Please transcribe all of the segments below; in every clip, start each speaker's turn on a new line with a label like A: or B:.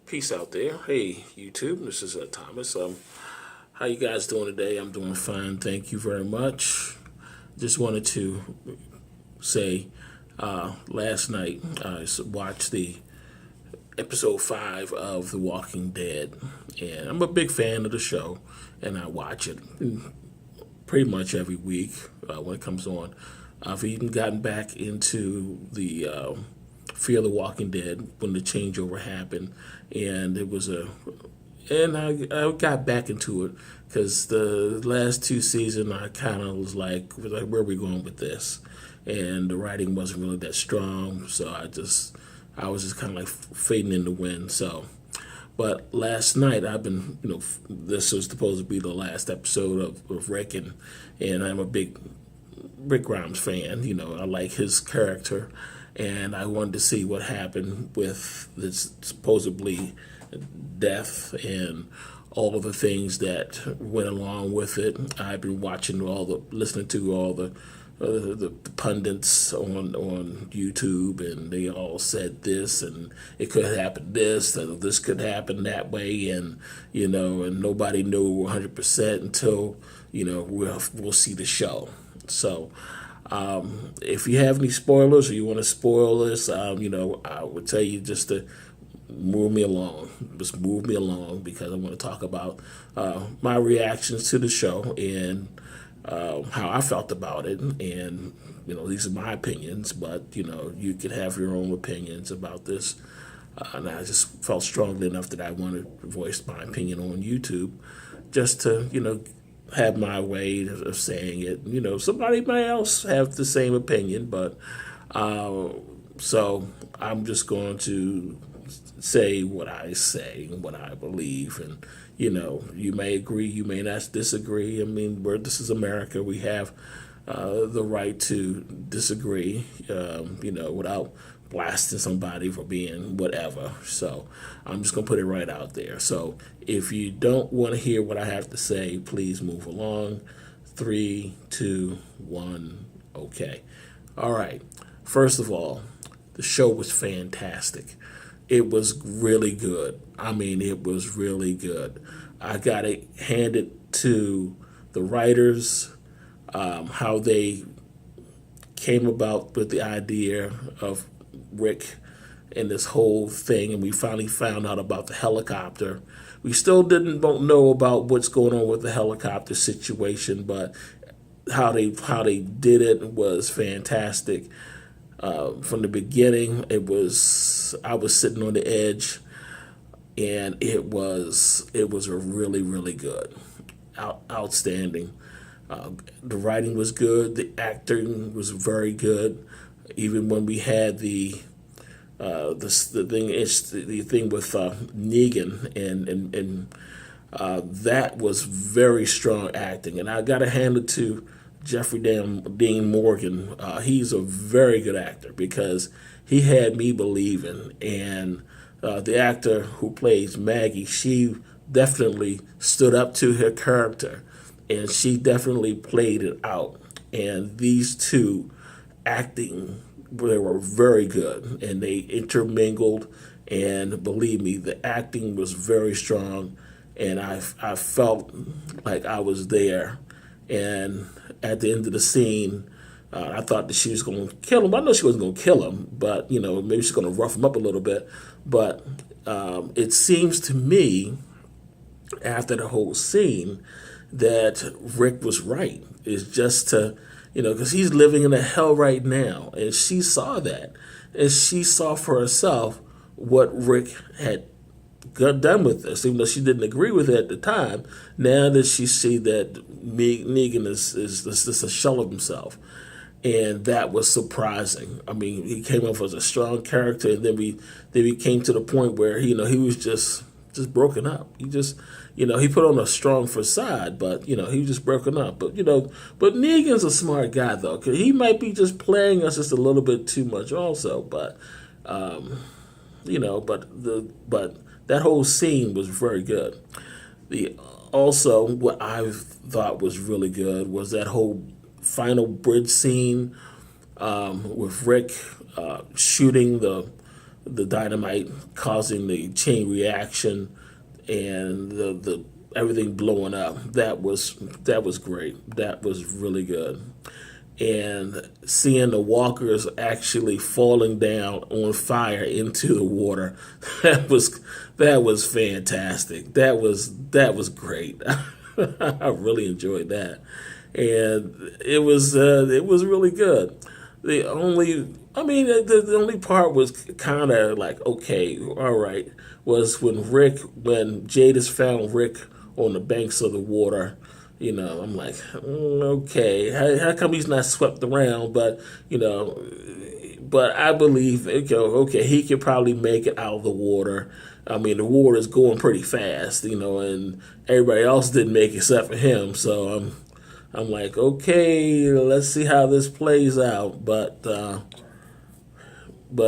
A: Peace out there. Hey, YouTube. This is Thomas. How you guys doing today? I'm doing fine. Thank you very much. Just wanted to say, last night I watched the episode 5 of The Walking Dead, and I'm a big fan of the show, and I watch it pretty much every week when it comes on. I've even gotten back into the Fear the Walking Dead when the changeover happened, and I got back into it because the last two seasons I kind of was like, where are we going with this? And the writing wasn't really that strong, so I was just kind of like fading in the wind. So, but last night I've been, this was supposed to be the last episode of Rick, and I'm a big Rick Grimes fan. I like his character, and I wanted to see what happened with this supposedly death and all of the things that went along with it. I've been listening to all the pundits on YouTube, and they all said this, and it could happen this, and this could happen that way, and and nobody knew 100% until we'll see the show. So, if you have any spoilers or you want to spoil this, I would tell you just to move me along. Just move me along because I want to talk about my reactions to the show and how I felt about it. And, these are my opinions, but, you can have your own opinions about this. And I just felt strongly enough that I wanted to voice my opinion on YouTube just to, have my way of saying it. Somebody might else have the same opinion, but so I'm just going to say what I say and what I believe, and you may agree, you may not disagree. I mean, this is America. We have the right to disagree, without blasting somebody for being whatever. So I'm just going to put it right out there. So if you don't want to hear what I have to say, please move along. 3, 2, 1, okay. All right. First of all, the show was fantastic. It was really good. I mean, it was really good. I got to hand it to the writers, how they came about with the idea of Rick and this whole thing, and we finally found out about the helicopter. We still don't know about what's going on with the helicopter situation, but how they did it was fantastic. From the beginning, I was sitting on the edge, and it was a really, really good, outstanding. The writing was good. The acting was very good. Even when we had the thing with Negan, and that was very strong acting. And I got to hand it to Jeffrey Dean Morgan. He's a very good actor because he had me believing. And the actor who plays Maggie, she definitely stood up to her character, and she definitely played it out. And these two acting, they were very good, and they intermingled. And believe me, the acting was very strong, and I felt like I was there. And at the end of the scene, I thought that she was going to kill him. I know she wasn't going to kill him, but maybe she's going to rough him up a little bit. But it seems to me, after the whole scene, that Rick was right. It's just to, because he's living in a hell right now, and she saw that, and she saw for herself what Rick had got done with this, even though she didn't agree with it at the time. Now that she see that Negan is just a shell of himself, and that was surprising. I mean, he came off as a strong character, and then we came to the point where he was just broken up. He put on a strong facade, but he was just broken up. But but Negan's a smart guy though, 'cause he might be just playing us just a little bit too much also. But but that whole scene was very good. Also, what I thought was really good was that whole final bridge scene with Rick shooting the dynamite causing the chain reaction and the everything blowing up. That was great. That was really good. And seeing the walkers actually falling down on fire into the water, that was fantastic. That was great. I really enjoyed that, and it was really good. The only part was kind of like, okay, all right, was when Jadis found Rick on the banks of the water. I'm like, okay, how come he's not swept around? But I believe, okay, he could probably make it out of the water. I mean, the water is going pretty fast, and everybody else didn't make it except for him. So I'm like, okay, let's see how this plays out. But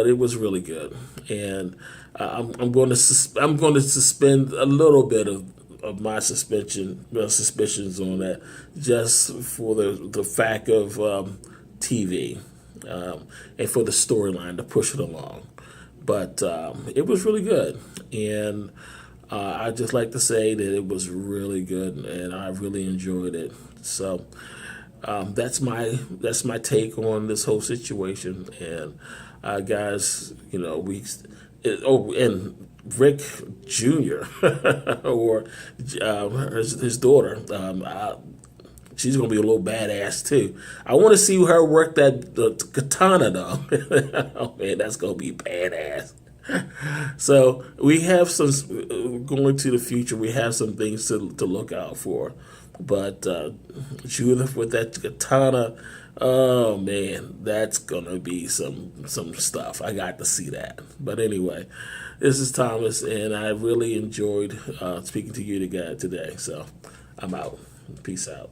A: it was really good, and I'm going to suspend a little bit of my suspicions on that, just for the fact of TV, and for the storyline to push it along. But it was really good, and I just like to say that it was really good, and I really enjoyed it. So that's my take on this whole situation. And guys, and Rick Jr. or his daughter. She's gonna be a little badass too. I want to see her work the katana though. Oh man, that's gonna be badass. So we have some going to the future. We have some things to look out for, but Judith with that katana, oh man, that's gonna be some stuff. I got to see that. But anyway, this is Thomas, and I really enjoyed speaking to you today. So I'm out. Peace out.